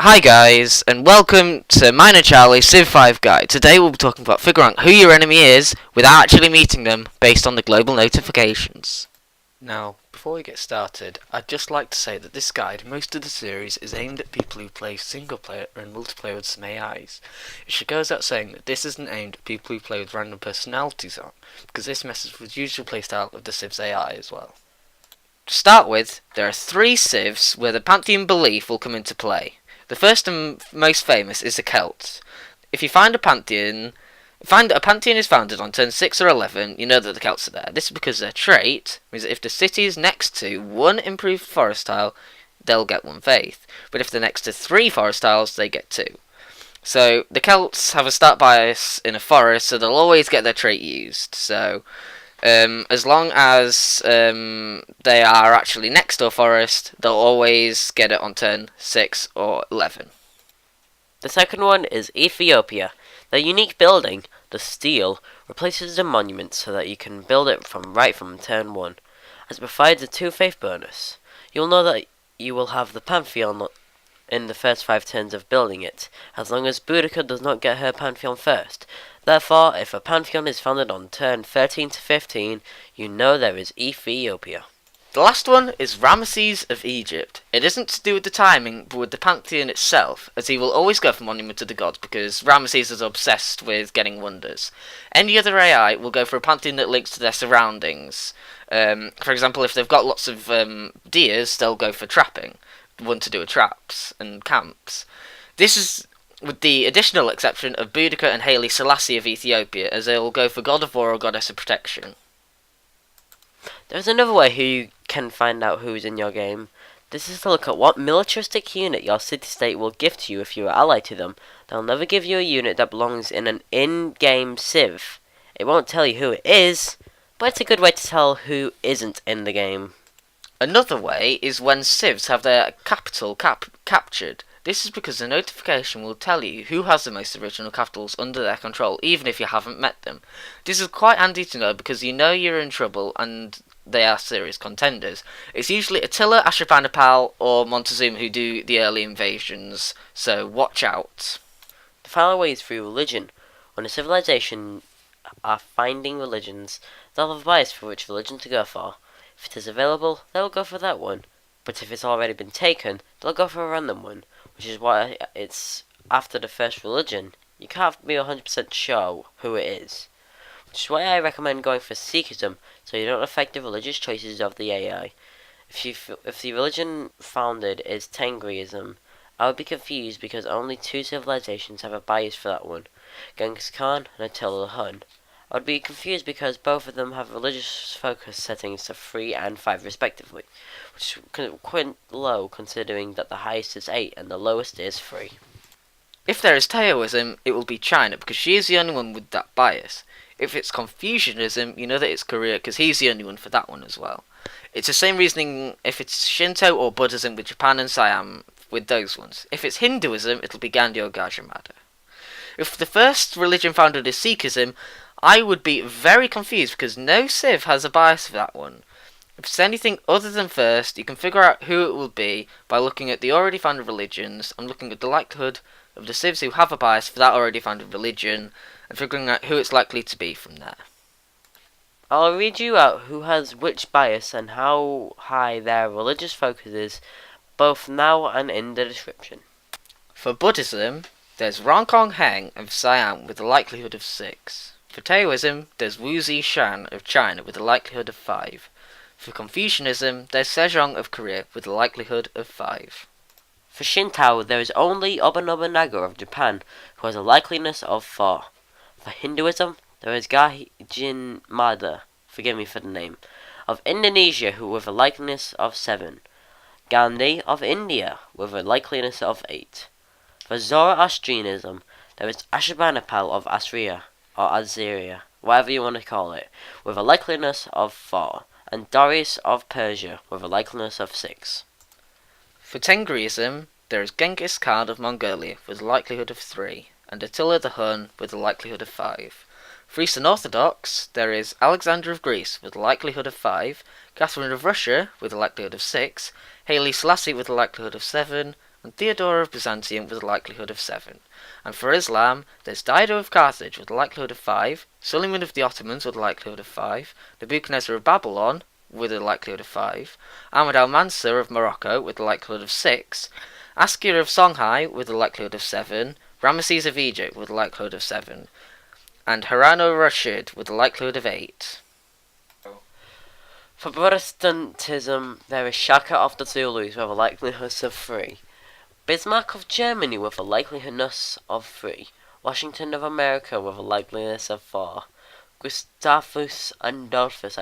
Hi guys, and welcome to Mine and Charlie's Civ 5 Guide. Today we'll be talking about figuring out who your enemy is without actually meeting them based on the global notifications. Now, before we get started, I'd just like to say that this guide, most of the series, is aimed at people who play single player and multiplayer with some AIs. It should go without saying that this isn't aimed at people who play with random personalities on, because this messes with the usual playstyle of the Civ's AI as well. To start with, there are three Civs where the Pantheon belief will come into play. The first and most famous is the Celt. If you find a pantheon is founded on turn 6 or 11, you know that the Celts are there. This is because their trait means that if the city is next to one improved forest tile, they'll get one faith. But if they're next to 3 forest tiles, they get 2. So the Celts have a start bias in a forest, so they'll always get their trait used. So as long as they are actually next to a forest, they'll always get it on turn 6 or 11. The second one is Ethiopia. The unique building, the stele, replaces the monument so that you can build it from turn 1, as it provides a 2 faith bonus. You'll know that you will have the Pantheon in the first 5 turns of building it, as long as Boudica does not get her Pantheon first. Therefore, if a Pantheon is founded on turn 13 to 15, you know there is Ethiopia. The last one is Ramesses of Egypt. It isn't to do with the timing, but with the Pantheon itself, as he will always go for Monument to the Gods, because Ramesses is obsessed with getting wonders. Any other AI will go for a Pantheon that links to their surroundings. For example, if they've got lots of deers, they'll go for trapping, one to do with traps and camps. This is with the additional exception of Boudica and Haile Selassie of Ethiopia, as they will go for God of War or Goddess of Protection. There's another way who you can find out who's in your game. This is to look at what militaristic unit your city-state will give to you if you are allied to them. They'll never give you a unit that belongs in an in-game civ. It won't tell you who it is, but it's a good way to tell who isn't in the game. Another way is when civs have their capital captured. This is because the notification will tell you who has the most original capitals under their control, even if you haven't met them. This is quite handy to know because you know you're in trouble and they are serious contenders. It's usually Attila, Ashurbanipal or Montezuma who do the early invasions, so watch out. The final way is through religion. When a civilization are finding religions, they'll have a bias for which religion to go for. If it is available, they'll go for that one. But if it's already been taken, they'll go for a random one, which is why it's after the first religion. You can't be 100% sure who it is. Which is why I recommend going for Sikhism, so you don't affect the religious choices of the AI. If the religion founded is Tengriism, I would be confused because only 2 civilizations have a bias for that one, Genghis Khan and Attila the Hun. I would be confused because both of them have religious focus settings to 3 and 5 respectively, which is quite low considering that the highest is 8 and the lowest is 3. If there is Taoism, it will be China because she is the only one with that bias. If it's Confucianism, you know that it's Korea because he's the only one for that one as well. It's the same reasoning if it's Shinto or Buddhism with Japan and Siam with those ones. If it's Hinduism, it'll be Gandhi or Gajah Mada. If the first religion founded is Sikhism, I would be very confused because no civ has a bias for that one. If it's anything other than first, you can figure out who it will be by looking at the already founded religions and looking at the likelihood of the civs who have a bias for that already founded religion and figuring out who it's likely to be from there. I'll read you out who has which bias and how high their religious focus is, both now and in the description. For Buddhism, there's Ramkhamhaeng of Siam with a likelihood of 6. For Taoism, there's Shan of China with a likelihood of 5. For Confucianism, there's Sejong of Korea with a likelihood of 5. For Shinto, there is only Oda Nobunaga of Japan, who has a likeliness of 4. For Hinduism, there is Gajah Mada, forgive me for the name, of Indonesia, who with a likeliness of 7. Gandhi of India, with a likeliness of 8. For Zoroastrianism, there is Ashurbanipal of Assyria, or Assyria, whatever you want to call it, with a likeliness of 4, and Darius of Persia, with a likeliness of 6. For Tengriism, there is Genghis Khan of Mongolia, with a likelihood of 3, and Attila the Hun, with a likelihood of 5. For Eastern Orthodox, there is Alexander of Greece, with a likelihood of 5, Catherine of Russia, with a likelihood of 6, Haile Selassie, with a likelihood of 7, and Theodora of Byzantium with a likelihood of 7. And for Islam, there's Dido of Carthage with a likelihood of 5, Suleiman of the Ottomans with a likelihood of 5, Nebuchadnezzar of Babylon with a likelihood of 5, Ahmad al-Mansur of Morocco with a likelihood of 6, Askia of Songhai with a likelihood of 7, Ramesses of Egypt with a likelihood of 7, and Harun al-Rashid with a likelihood of 8. For Protestantism, there is Shaka of the Zulus with a likelihood of 3, Bismarck of Germany with a likelihood of 3, Washington of America with a likelihood of 4, Gustavus Adolphus,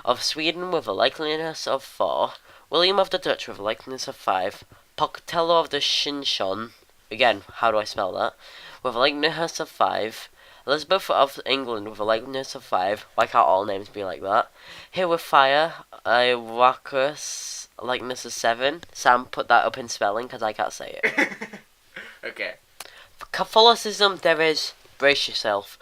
of Sweden with a likelihood of 4, William of the Dutch with a likelihood of 5, Pocatello of the Shinshon, again, how do I spell that, with a likelihood of 5, Elizabeth of England with a likeness of 5. Why can't all names be like that? Here with Fire, Iwakos, likeness of 7. Sam, put that up in spelling because I can't say it. Okay. For Catholicism, there is, brace yourself,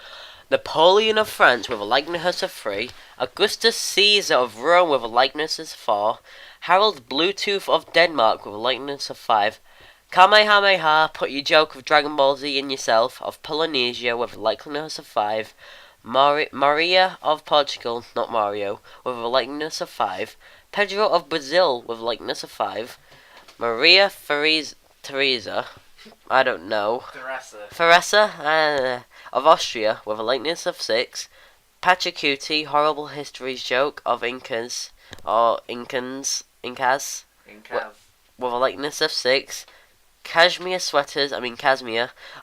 Napoleon of France with a likeness of 3. Augustus Caesar of Rome with a likeness of 4. Harold Bluetooth of Denmark with a likeness of 5. Kamehameha, put your joke of Dragon Ball Z in yourself, of Polynesia with a likeness of 5. Maria of Portugal, not Mario, with a likeness of 5. Pedro of Brazil with a likeness of 5. Maria Theresa, I don't know. Theresa of Austria with a likeness of 6. Pachacuti, horrible histories joke of Incas, with a likeness of 6. Cashmere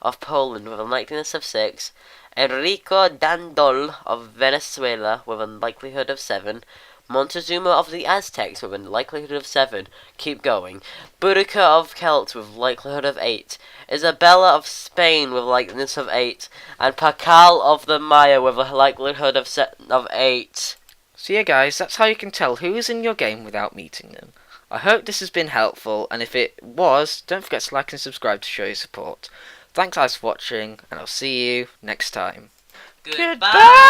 of Poland with a likeness of 6. Enrico Dandol of Venezuela with a likelihood of 7. Montezuma of the Aztecs with a likelihood of 7. Keep going. Boudica of Celt with a likelihood of 8. Isabella of Spain with a likeness of 8. And Pakal of the Maya with a likelihood of 8. So yeah guys, that's how you can tell who is in your game without meeting them. I hope this has been helpful, and if it was, don't forget to like and subscribe to show your support. Thanks guys for watching, and I'll see you next time. Goodbye!